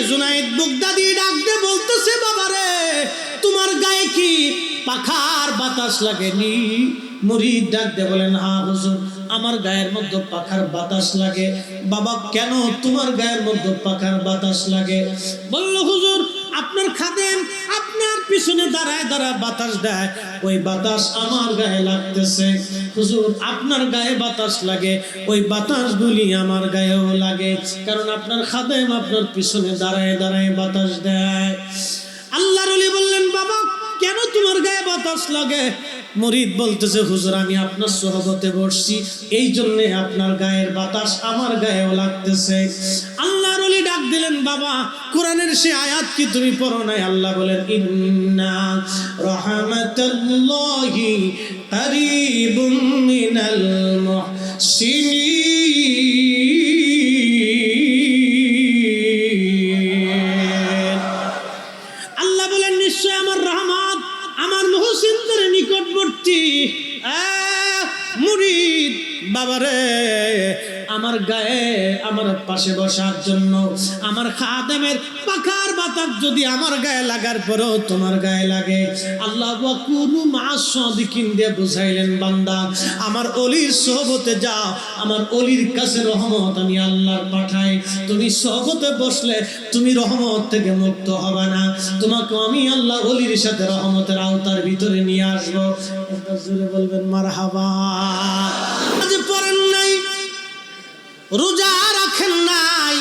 জুনায়েদ বাগদাদি ডাক দিয়ে বলতেছে, বাবারে তোমার গায়ে কি পাখার বাতাস লাগেনি? মুরিদ ডাক দিয়ে বলেন, হ্যাঁ হুজুর, আমার গায়ের মধ্যে পাখার বাতাস লাগে। বাবা কেন তোমার গায়ের মধ্যে পাখার বাতাস লাগে? বলল, হুজুর আপনার খাদেম আপনার পিছনে দাঁড়ায় দাঁড়ায় বাতাস দেয়, ওই বাতাস আমার গায়ে লাগতেছে। হুজুর আপনার গায়ে বাতাস লাগে, ওই বাতাসগুলি আমার গায়েও লাগে, কারণ আপনার খাদেম আপনার পিছনে দাঁড়ায় দাঁড়ায় বাতাস দেয়। আল্লাহর ওলি বললেন, বাবা কেন তোমার গায়ে বাতাস লাগে? মুরিদ বলতেছে, হুজুর আমি আপনার সোহবতে বসছি, এই জন্য আপনার গায়ের বাতাস আমার গায়েও লাগতেছে। আল্লাহর ওলি ডাক দিলেন, বাবা কোরআনের সে আয়াত কি তুমি পড়ো নাই? আল্লাহ বলেন, ইন্না রাহমাতাল্লাহি কারীবুম মিনাল মুহসিনিন। আল্লাহ বলেন, নিশ্চয় আমার রহমত আমার মুহসিনদের নিকটবর্তী। মুরিদ বাবারে, আমার গায়ে আমার পাশে বসার জন্য আমার খাদেমের পাখার বাতাস যদি আমার গায়ে লাগার পরেও তোমার গায়ে লাগে, আল্লাহ ওয়াকুনু মা'আস সাদিকিন দিয়ে বুঝাইলেন, বান্দা আমার অলির সোহবতে যাও, আমার অলির কাছে রহমত আমি আল্লাহর পাঠাই। তুমি সোহবতে বসলে তুমি রহমত থেকে মুক্ত হবে না, তোমাকে আমি আল্লাহ অলির সাথে রহমতের আওতার ভিতরে নিয়ে আসবো। একবার জোরে বলবেন মারহাবা। আজ পড়েন নাই, রোজা রাখেন নাই,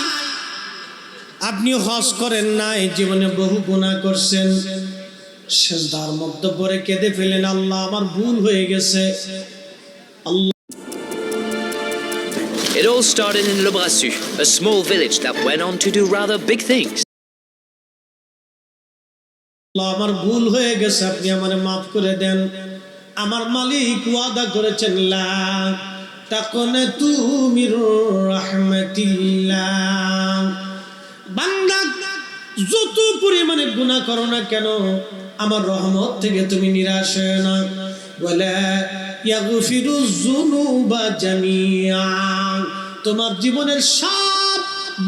আপনি হজ করেন নাই, জীবনে বহু গুনাহ করছেন, সিজদার মধ্যে পড়ে কেঁদে ফেলেন, আল্লাহ আমার ভুল হয়ে গেছে। আল্লাহ It all started in Le Brassus, a small village that went on to do rather big things. আমার ভুল হয়ে গেছে, আপনি আমারে মাফ করে দেন। আমার মালিক ওয়াদা করেছেন, লা তাকুনাতু মির রাহমাতিল্লাহ। বান্দা যত পরিমাণে গুনাহ করো না কেন, আমার রহমত থেকে তুমি নিরাশ হয়ো না। ওয়ালা ইয়াগফিরুয যুনুবা জামিআ, তোমার জীবনের সব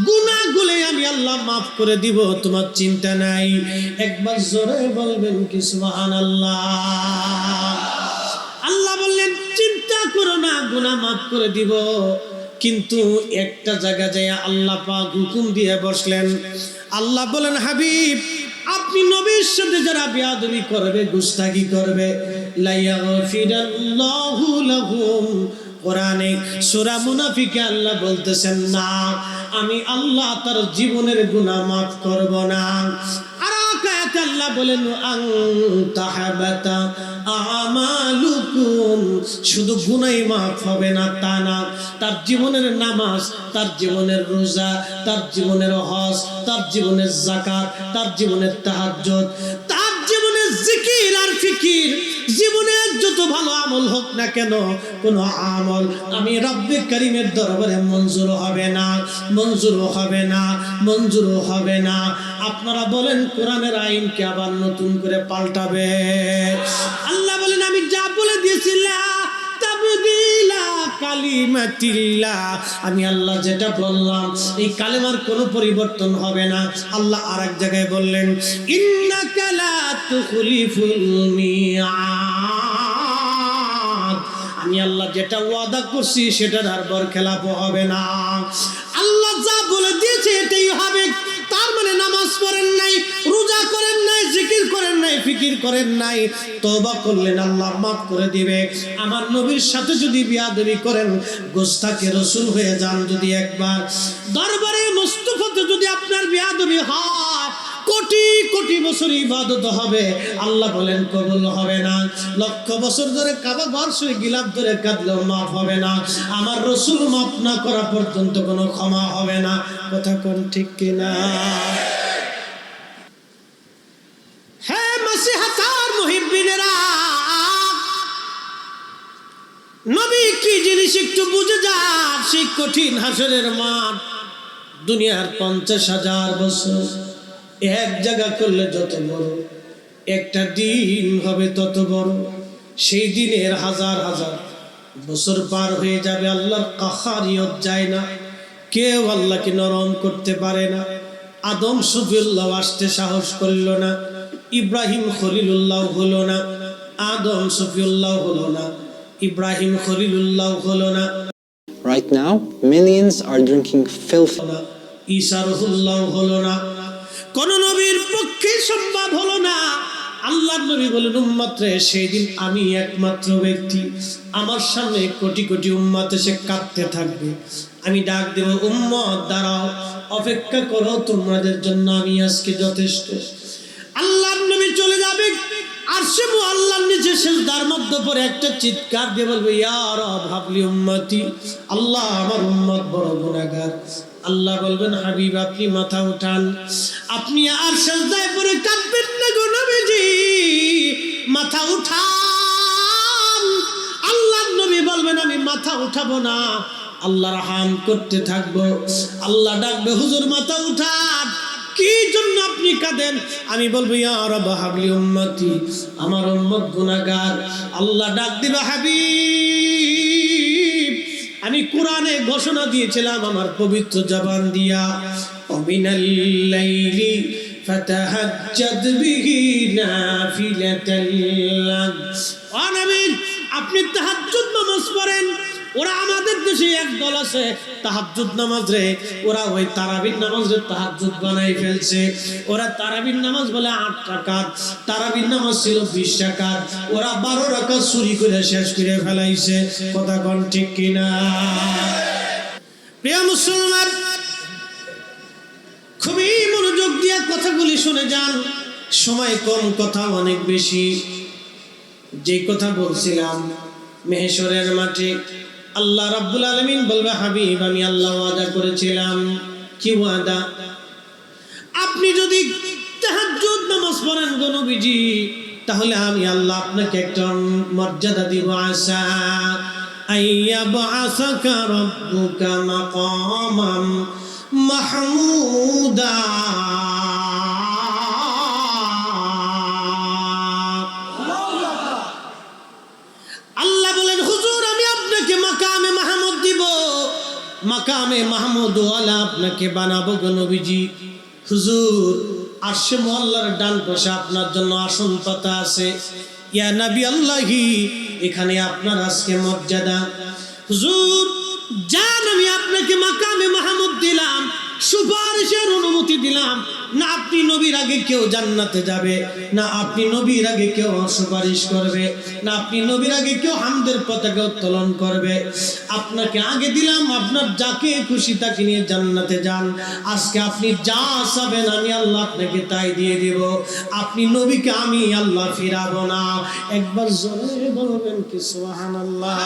গুনাহগুলো আমি আল্লাহ মাফ করে দিব, তোমার চিন্তা নাই। একবার জোরে বলবেন কি সুবহানাল্লাহ। আল্লাহ বললেন, চিন্তা করো না, গুনাহ মাফ করে দিব। কিন্তু একটা জায়গা যায় আল্লাহ পাক হুকুম দিয়ে বসলেন। আল্লাহ বলেন, হাবিব আপনি নবীর সাথে যারা বেয়াদবি করবে, গুস্তাখি করবে, লা ইয়াগফিরাল্লাহু লাহুম। কোরআনে সূরা মুনাফিকে আল্লাহ বলতেছেন, না আমি আল্লাহ তার জীবনের গুনাহ মাফ করব না। আর আয়াতে আল্লাহ বলেন, আন তাহাবাতা আমালুকুম, শুধু গুনাহই মাফ হবে না তা না, তার জীবনের নামাজ, তার জীবনের রোজা, তার জীবনের হজ, তার জীবনের যাকাত, তার জীবনের তাহাজ্জুদ, তার জীবনের জিকির আর ফিকির, জীবনের যত ভালো আমল হোক না কেন, কোন আমল আমি রব্বে কারীমের দরবারে মঞ্জুর হবে না, মঞ্জুর হবে না, মঞ্জুর হবে না। আপনারা বলেন কোরআনের আইনকে আবার নতুন করে পাল্টাবে? আল্লাহ বলেন, আমি যা বলে দিয়েছিলাম তাবদীলা কালিমাতিল্লাহ, আমি আল্লাহ যেটা বললাম এই কালেমার কোনো পরিবর্তন হবে না। আল্লাহ আরেক জায়গায় বললেন, ইন্নাকা লা তুখলিফুল মিআদ, আমি আল্লাহ যেটা ওয়াদা করছি সেটার আর বরখেলাপ হবে না। আল্লাহ যা বলে দিয়েছে এটাই হবে। তার মানে নামাজ পড়েন নাই, রোজা করেন নাই, জিকির করেন নাই, ফিকির করেন নাই, তওবা করলেন আল্লাহ মাফ করে দিবে। আমার নবীর সাথে যদি বিয়াদবি করেন, গোস্তাকে রাসূল হয়ে যান যদি একবার, দরবারে মুস্তাফাতে যদি আপনার বিয়াদবি হয়, কোটি কোটি বছর ইবাদত হবে, আল্লাহ বলেন কবুল হবে না। লক্ষ বছর ধরে কাবা ঘর শুয়ে গিলাফ ধরে কাঁদলেও মাফ হবে না। আমার রাসূল মাফ না করা পর্যন্ত কোনো ক্ষমা হবে না। কথা কোন ঠিক কিনা? হ্যাঁ মাসিহাতার মুহিব্বিনেরা, নবী কি জিনিস একটু বুঝে যান। সেই কঠিন হাসরের মাঠ, দুনিয়ার 50,000 বছর এক জায়গা করলে যত বড়, একটা দিন হবে তত বড়। সেই দিনের হাজার হাজার বছর পার হয়ে যাবে, আল্লাহর কাহারিয়ত যায় না, কেউ আল্লাহকে নরম করতে পারে না। আদম সফিউল্লাহ আসতে সাহস করল না, ইব্রাহিম খলিলুল্লাহ হলো না, আদম সফিউল্লাহ হলো না, ইব্রাহিম খলিলুল্লাহ হলো না, Right now, millions are drinking filthy. ঈসা রুহুল্লাহ হলো না, কোন নবীর পক্ষে সম্ভব হলো না। আল্লাহর নবী বলেন উম্মত রে, সেই দিন আমি একমাত্র ব্যক্তি, আমার সামনে কোটি কোটি উম্মত এসে কাঁদতে থাকবে, আমি ডাক দেব উম্মত দাঁড়াও, অপেক্ষা করো, তোমাদের জন্য আমি আজকে যথেষ্ট। আল্লাহর নবী চলে যাবে, আর সে আল্লাহর নিচে সিজদার মধ্যে পড়ে একটা চিৎকার দিয়ে বলবে, ইয়া রব হাবলি উম্মতি, আল্লাহ আমার উম্মত বড় গুনাহগার। আল্লাহ বলবেন, হাবিব আপনি মাথা উঠান, আপনি আর সিজদায় পড়ে কাঁদবেন না গো নবীজি, মাথা উঠান। আল্লাহর নবী বলবেন, আমি মাথা উঠাবো না, আল্লাহর হাম করতে থাকবো। আল্লাহ ডাকবে, হুজুর মাথা উঠান, কি জন্য আপনি কাঁদেন? আমি বলবো, ইয়া রব হাবলি উম্মতি, আমার উম্মত গুনাহগার। আল্লাহ ডাক দিবে, হাবিব আমি কোরআনে ঘোষণা দিয়েছিলাম আমার পবিত্র জবান দিয়া, ওমিনাল লাইলি ফাতাহাজ্জাদ বিহি নাফিলাতাল লাক। ও নবী আপনি তাহাজ্জুদ নামাজ পড়েন। ওরা আমাদের দেশে এক দল আছে তাহাজ্জুদ নামাজ রে, ওরা ওই তারাবির নামাজ রে তাহাজ্জুদ বানাই ফেলছে। ওরা তারাবির নামাজ বলে 8 রাকাত, তারাবির নামাজ ছিল 20 রাকাত, ওরা 12 রাকাত চুরি করে শেষ করে ফেলাইছে। কথা কোন ঠিক কিনা? প্রিয় মুসলমান, খুবই মনোযোগ দিয়ে কথাগুলি শুনে যান, সময় কম, কথা অনেক বেশি। যে কথা বলছিলাম, মেহেশরের মাঠে আল্লাহ রাব্বুল আলামিন বলবে, হাবিব আমি আল্লাহ ওয়াদা করেছিলাম। কি ওয়াদা? আপনি যদি তাহাজ্জুদ নামাজ পড়েন গো নবীজি, তাহলে আমি আল্লাহ আপনাকে একটা মর্যাদা দিব। আসা আইয়াবআসাকা রাব্বুকা মাকামান মাহমুদা। আল্লাহ বলেন, হুজুর আমি আপনাকে মাকামে মাহমুদ দিব, মাকামে মাহমুদ ওয়ালা আপনাকে বানাবো গো নবীজি। হুজুর আরশে মুআল্লার ডান পাশে আপনার জন্য আসন পাতা আছে। ইয়া নবী আল্লাহি, এখানে আপনার আজকে মর্যাদা। হুজুর জান আমি আপনাকে মাকামে মাহমুদ দিলাম, সুপারিশের অনুমতি দিলাম। না আপনি নবীর আগে কেউ জান্নাতে যাবে, না আপনি নবীর আগে কেউ সুপারিশ করবে, না আপনি নবীর আগে কেউ হামদের পতাকা উত্তোলন করবে। আপনাকে আগে দিলাম, আপনার যাকে খুশি তাকে নিয়ে জান্নাতে যান। আজকে আপনি যা চাবেন আমি আল্লাহ আপনাকে তাই দিয়ে দেব। আপনি নবীকে আমি আল্লাহ ফিরাবো না। একবার জোরে বলবেন কি সুবহানাল্লাহ।